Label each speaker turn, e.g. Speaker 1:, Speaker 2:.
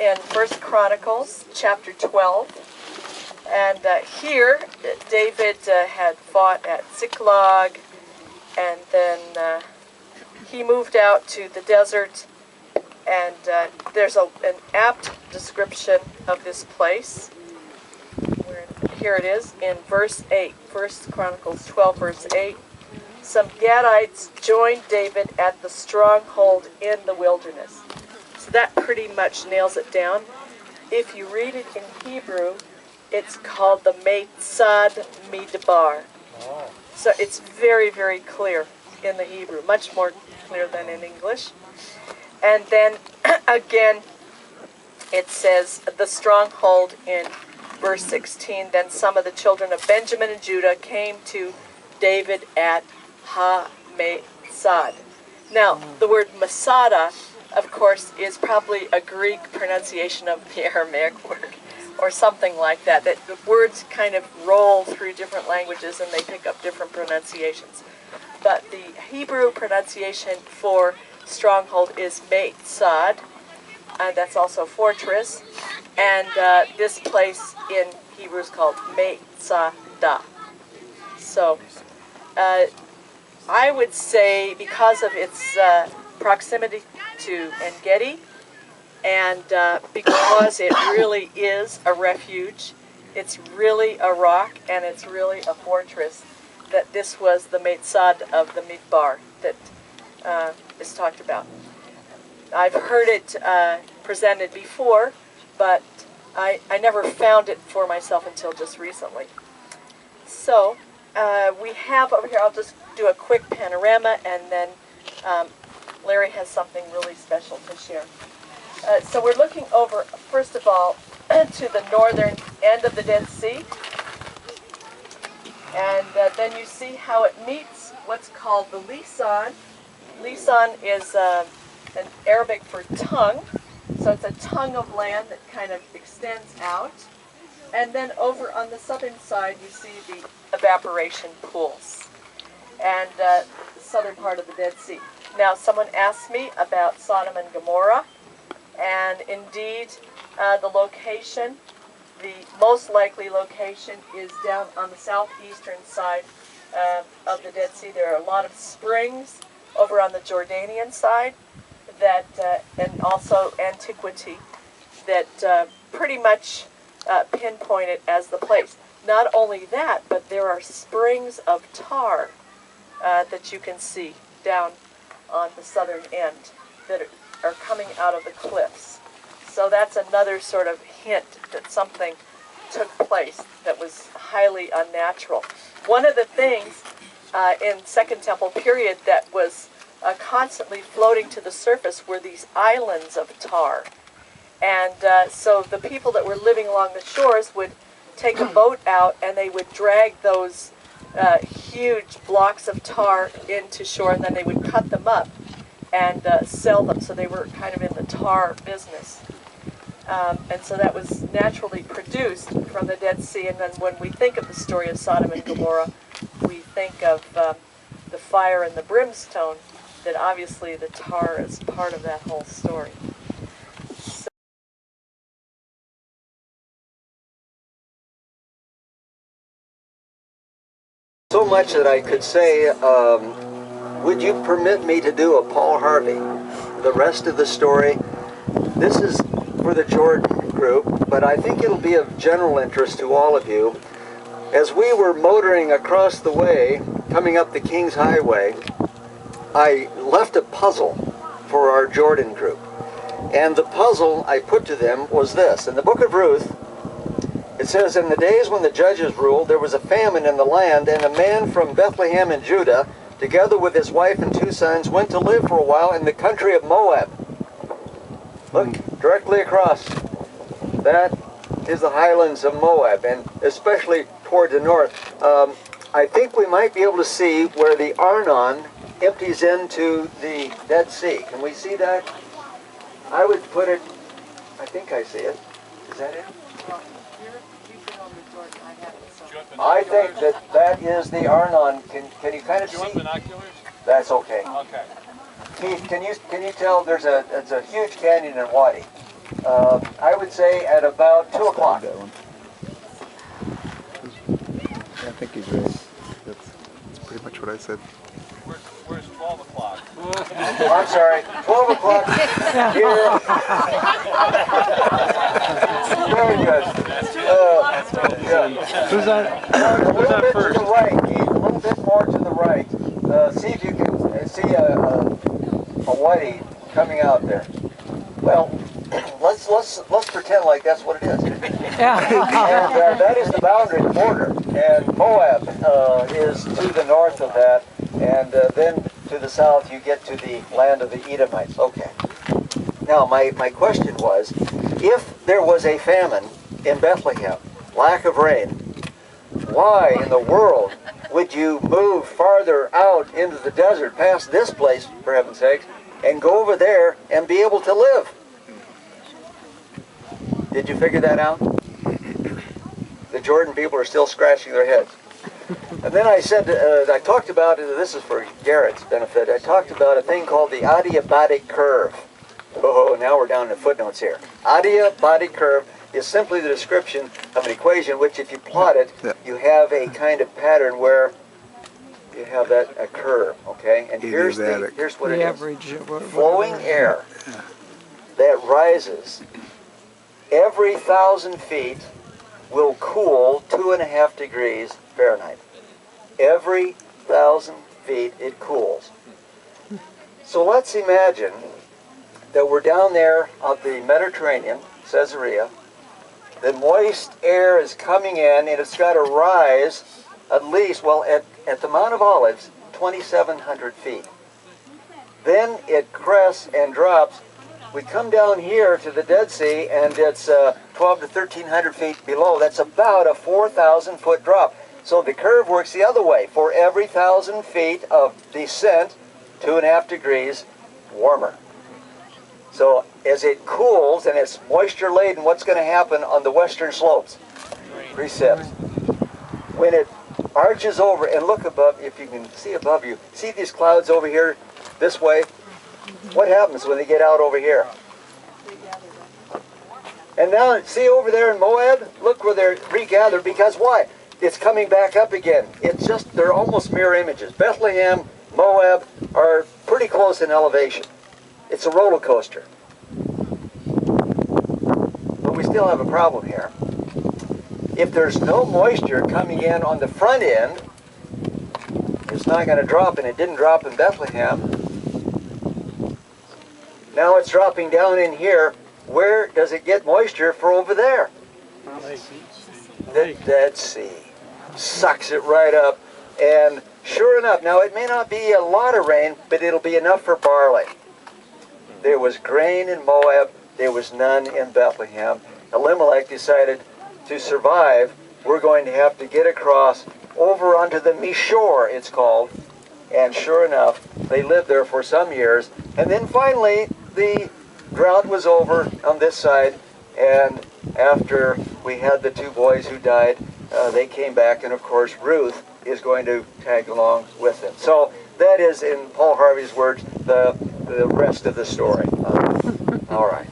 Speaker 1: in 1 Chronicles chapter 12. And here, David had fought at Ziklag, and then he moved out to the desert. And there's an apt description of this place. Here it is in verse 8, 1 Chronicles 12, verse 8. Some Gadites joined David at the stronghold in the wilderness. So that pretty much nails it down. If you read it in Hebrew, it's called the Mesada Midbar. So it's very, very clear in the Hebrew, much more clear than in English. And then again, it says the stronghold in verse 16. Then some of the children of Benjamin and Judah came to David at Ha-Mesad. Now, the word Mesada, of course, is probably a Greek pronunciation of the Aramaic word, or something like that. That the words kind of roll through different languages and they pick up different pronunciations. But the Hebrew pronunciation for stronghold is Mesad, and that's also fortress. And this place in Hebrew is called Mesada. So, I would say because of its proximity to En-Gedi, and because it really is a refuge, it's really a rock, and it's really a fortress, that this was the Mesad of the Midbar that is talked about. I've heard it presented before, but I never found it for myself until just recently. So, we have over here, I'll just do a quick panorama, and then Larry has something really special to share. So we're looking over, first of all, to the northern end of the Dead Sea. And then you see how it meets what's called the Lisan. Lisan is an Arabic for tongue. So it's a tongue of land that kind of extends out. And then over on the southern side, you see the evaporation pools and the southern part of the Dead Sea. Now, someone asked me about Sodom and Gomorrah, and indeed, the location, the most likely location, is down on the southeastern side of the Dead Sea. There are a lot of springs over on the Jordanian side that, and also antiquity, that pretty much pinpoint it as the place. Not only that, but there are springs of tar that you can see down on the southern end that are coming out of the cliffs. So that's another sort of hint that something took place that was highly unnatural. One of the things in Second Temple period that was constantly floating to the surface were these islands of tar. And so the people that were living along the shores would take a boat out and they would drag those huge blocks of tar into shore, and then they would cut them up and sell them. So they were kind of in the tar business. And so that was naturally produced from the Dead Sea. And then when we think of the story of Sodom and Gomorrah, we think of the fire and the brimstone, that obviously the tar is part of that whole story.
Speaker 2: So much that I could say, would you permit me to do a Paul Harvey? The rest of the story, this is for the Jordan group, but I think it'll be of general interest to all of you. As we were motoring across the way, coming up the King's Highway, I left a puzzle for our Jordan group. And the puzzle I put to them was this. In the book of Ruth, it says, in the days when the judges ruled, there was a famine in the land, and a man from Bethlehem in Judah, together with his wife and 2 sons, went to live for a while in the country of Moab. Look, directly across. That is the highlands of Moab, and especially toward the north. I think we might be able to see where the Arnon empties into the Dead Sea. Can we see that? I would put it, I think I see it. Is that it? I think that is the Arnon. Can you kind of see?
Speaker 3: Do you want binoculars?
Speaker 2: That's okay.
Speaker 3: Okay.
Speaker 2: Keith, can you tell? There's a huge canyon in Wadi. I would say at about 2 o'clock.
Speaker 3: That one. I think he's right. That's pretty much what I said.
Speaker 4: Where's 12 o'clock?
Speaker 2: Oh, I'm sorry, 12 o'clock here. Very good.
Speaker 3: Who's that?
Speaker 2: A little bit to the right, Keith, a little bit more to the right. See if you can see a whitey coming out there. Well, let's pretend like that's what it is.
Speaker 5: Yeah.
Speaker 2: And that is the boundary, the border. And Moab is to the north of that, and then to the south you get to the land of the Edomites. Okay. Now my question was, if there was a famine in Bethlehem, lack of rain, why in the world would you move farther out into the desert, past this place, for heaven's sakes, and go over there and be able to live? Did you figure that out? The Jordan people are still scratching their heads. And then I said, I talked about, this is for Garrett's benefit, I talked about a thing called the adiabatic curve. Oh, now we're down to footnotes here. Adiabatic curve is simply the description of an equation which, if you plot it, you have a kind of pattern where you have that a curve, okay? And here's what it is. Flowing air that rises every 1,000 feet will cool 2.5 degrees Fahrenheit. Every 1,000 feet it cools. So let's imagine that we're down there on the Mediterranean, Caesarea. The moist air is coming in, and it's got to rise at least, well, at the Mount of Olives, 2,700 feet. Then it crests and drops. We come down here to the Dead Sea, and it's 12 to 1,300 feet below. That's about a 4,000 foot drop. So the curve works the other way. For every 1,000 feet of descent, 2.5 degrees warmer. So as it cools and it's moisture laden, what's going to happen on the western slopes? Precipits. When it arches over, and look above, if you can see above you, see these clouds over here this way? What happens when they get out over here? And now, see over there in Moab? Look where they're regathered, because why? It's coming back up again. It's just, they're almost mirror images. Bethlehem, Moab are pretty close in elevation. It's a roller coaster. But we still have a problem here. If there's no moisture coming in on the front end, it's not going to drop, and it didn't drop in Bethlehem. Now it's dropping down in here. Where does it get moisture for over there? The Dead Sea. Sucks it right up. And sure enough, now it may not be a lot of rain, but it'll be enough for barley. There was grain in Moab. There was none in Bethlehem. Elimelech decided to survive, we're going to have to get across over onto the Mishore, it's called. And sure enough, they lived there for some years. And then finally, the drought was over on this side. And after we had the 2 boys who died, they came back. And of course, Ruth is going to tag along with them. So that is, in Paul Harvey's words, the rest of the story. All right.